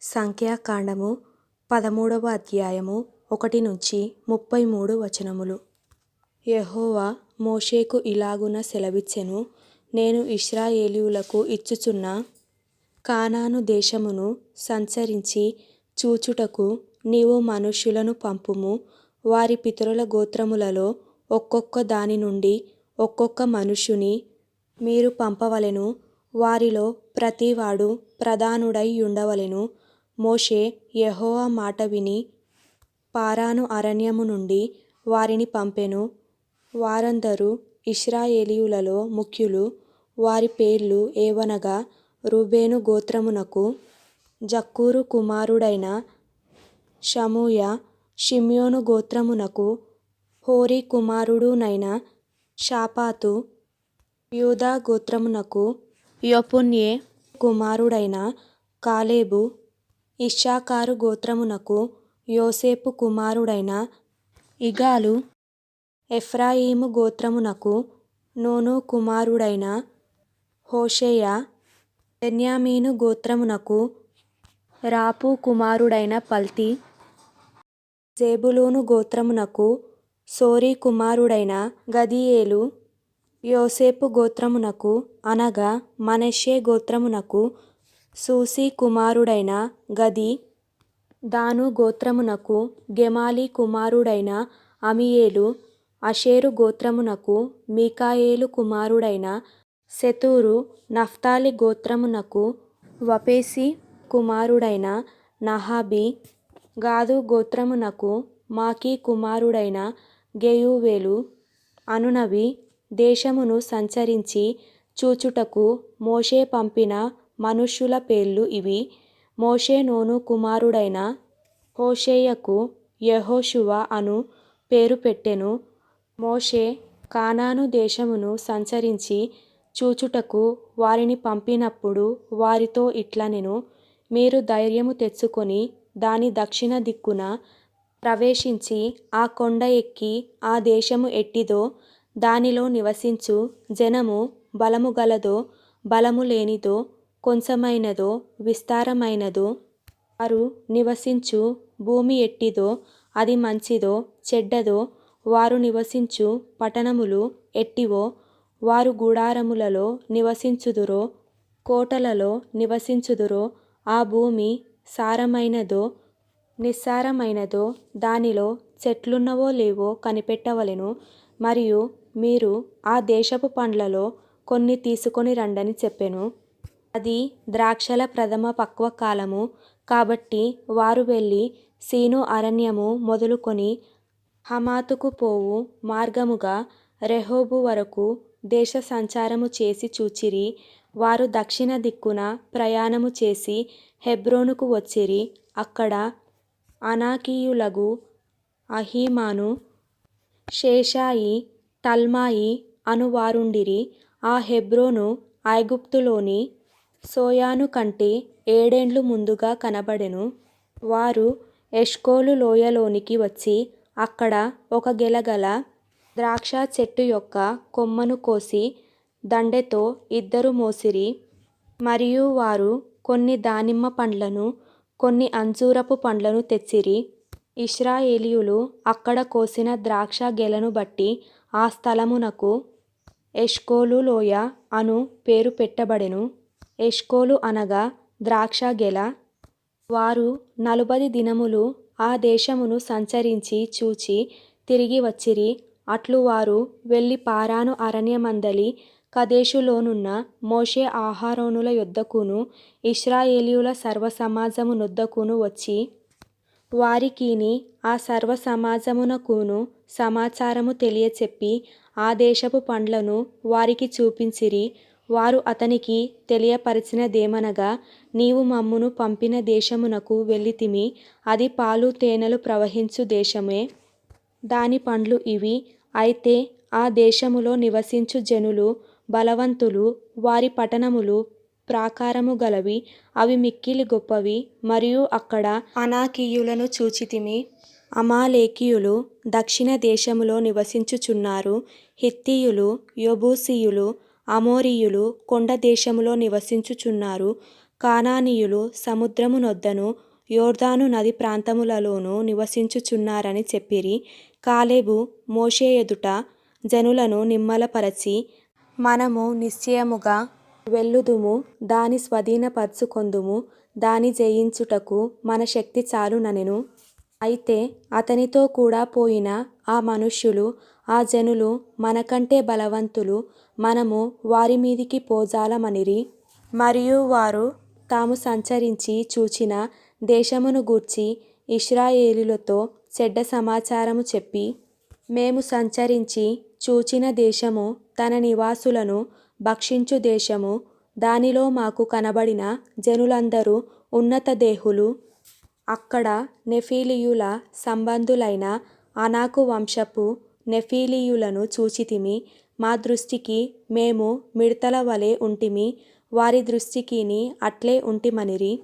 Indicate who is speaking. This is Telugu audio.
Speaker 1: సంఖ్యాకాండము 13వ అధ్యాయము 1-33 వచనములు. యెహోవా మోషేకు ఇలాగున సెలవిచ్చెను. నేను ఇశ్రాయేలీయులకు ఇచ్చుచున్న కానాను దేశమును సంచరించి చూచుటకు నీవు మనుష్యులను పంపుము. వారి పితరుల గోత్రములలో ఒక్కొక్క దాని నుండి ఒక్కొక్క మనుష్యుని మీరు పంపవలెను. వారిలో ప్రతివాడు ప్రధానుడై యుండవలెను. మోషే యెహోవా మాట విని పారాను అరణ్యము నుండి వారిని పంపెను. వారందరూ ఇశ్రాయేలీయులలో ముఖ్యులు. వారి పేర్లు ఏవనగా, రూబేను గోత్రమునకు జక్కూరు కుమారుడైన షమూయ, షిమ్యోను గోత్రమునకు హోరీ కుమారుడునైన షాపాతు, యూదా గోత్రమునకు యెఫున్నె కుమారుడైన కాలేబు, ఇశ్శాఖారు గోత్రమునకు యోసేపు కుమారుడైన ఇగాలు, ఎఫ్రాయిము గోత్రమునకు నూను కుమారుడైన హోషేయ, బెన్యామీను గోత్రమునకు రాపు కుమారుడైన పల్తి, జెబూలూను గోత్రమునకు సోరీ కుమారుడైన గదీయేలు, యోసేపు గోత్రమునకు అనగా మనష్షే గోత్రమునకు సూసి కుమారుడైన గది, దాను గోత్రమునకు గెమాలి కుమారుడైన అమీయేలు, ఆషేరు గోత్రమునకు మీకాయేలు కుమారుడైన సెతూరు, నఫ్తాలి గోత్రమునకు వపేసి కుమారుడైన నహాబి, గాదు గోత్రమునకు మాకీ కుమారుడైన గెయూవేలు అనునవి దేశమును సంచరించి చూచుటకు మోషే పంపిన మనుష్యుల పేర్లు ఇవి. మోషే నూను కుమారుడైన హోషేయకు యెహోషువ అను పేరు పెట్టెను. మోషే కానాను దేశమును సంచరించి చూచుటకు వారిని పంపినప్పుడు వారితో ఇట్లనెను. మీరు ధైర్యము తెచ్చుకొని దాని దక్షిణ దిక్కున ప్రవేశించి ఆ కొండ ఎక్కి ఆ దేశము ఎట్టిదో దానిలో నివసించు జనము బలము గలదో బలము లేనిదో, కొంచెమైనదో విస్తారమైనదో, వారు నివసించు భూమి ఎట్టిదో అది మంచిదో చెడ్డదో, వారు నివసించు పట్టణములు ఎట్టివో, వారు గుడారములలో నివసించుదురో కోటలలో నివసించుదురో, ఆ భూమి సారమైనదో నిస్సారమైనదో, దానిలో చెట్లున్నవో లేవో కనిపెట్టవలెను. మరియు మీరు ఆ దేశపు పండ్లలో కొన్ని తీసుకొని రండని చెప్పెను. అది ద్రాక్షల ప్రథమ పక్వకాలము. కాబట్టి వారు వెళ్ళి సీను అరణ్యము మొదలుకొని హమాతుకు పోవు మార్గముగా రెహోబు వరకు దేశ సంచారము చేసి చూచిరి. వారు దక్షిణ దిక్కున ప్రయాణము చేసి హెబ్రోనుకు వచ్చిరి. అక్కడ అనాకీయులగు అహీమాను, షేషాయి, తల్మాయి అను వారుండిరి. ఆ హెబ్రోను ఐగుప్తులోని సోయాను కంటే 7 ఏండ్లు ముందుగా కనబడెను. వారు ఎష్కోలు లోయలోనికి వచ్చి అక్కడ ఒక గెలగల ద్రాక్ష చెట్టు యొక్క కొమ్మను కోసి దండెతో 2 మోసిరి. మరియు వారు కొన్ని దానిమ్మ పండ్లను కొన్ని అంజూరపు పండ్లను తెచ్చిరి. ఇశ్రాయేలీయులు అక్కడ కోసిన ద్రాక్ష గెలను బట్టి ఆ స్థలమునకు ఎష్కోలు లోయ అను పేరు పెట్టబడెను. ఎష్కోలు అనగా ద్రాక్ష గెల. వారు 40 దినములు ఆ దేశమును సంచరించి చూచి తిరిగి వచ్చిరి. అట్లు వారు వెళ్ళి పారాను అరణ్యమందలి కదేషులోనున్న మోషే అహరోనుల యొద్దకును ఇశ్రాయేలీయుల సర్వసమాజము నొద్దకును వచ్చి వారికిని ఆ సర్వసమాజమునకును సమాచారము తెలియచెప్పి ఆ దేశపు పండ్లను వారికి చూపించిరి. వారు అతనికి తెలియపరచినదేమనగా, నీవు మమ్మును పంపిన దేశమునకు వెళ్ళితిమి. అది పాలు తేనెలు ప్రవహించు దేశమే. దాని పండ్లు ఇవి. అయితే ఆ దేశములో నివసించు జనులు బలవంతులు. వారి పట్టణములు ప్రాకారము గలవి. అవి మిక్కిలి గొప్పవి. మరియు అక్కడ అనాకీయులను చూచితిమి. అమాలేకీయులు దక్షిణ దేశములో నివసించుచున్నారు. హిత్తీయులు, యెబూసీయులు, అమోరీయులు కొండ దేశములో నివసించుచున్నారు. కానానీయులు సముద్రమునొద్దను యోర్దాను నది ప్రాంతములలోనూ నివసించుచున్నారని చెప్పిరి. కాలేబు మోషే ఎదుట జనులను నిమ్మలపరచి, మనము నిశ్చయముగా వెళ్ళుదుము, దాని స్వాధీనపరచుకొందుము, దాని జయించుటకు మన శక్తి చాలుననెను. అయితే అతనితో కూడా పోయిన ఆ మనుష్యులు, ఆ జనులు మనకంటే బలవంతులు, మనము వారి మీదికి పోజాలమనిరి. మరియు వారు తాము సంచరించి చూచిన దేశమును గూర్చి ఇశ్రాయేలీయులతో చెడ్డ సమాచారము చెప్పి, మేము సంచరించి చూచిన దేశము తన నివాసులను భక్షించు దేశము, దానిలో మాకు కనబడిన జనులందరూ ఉన్నత దేహులు. అక్కడ నెఫీలీయుల సంబంధులైన అనాకు వంశపు నెఫీలీయులను చూచితిమి. మా దృష్టికి మేము మిడతల వలె ఉంటిమి, వారి దృష్టికిని అట్లే ఉంటిమనిరి.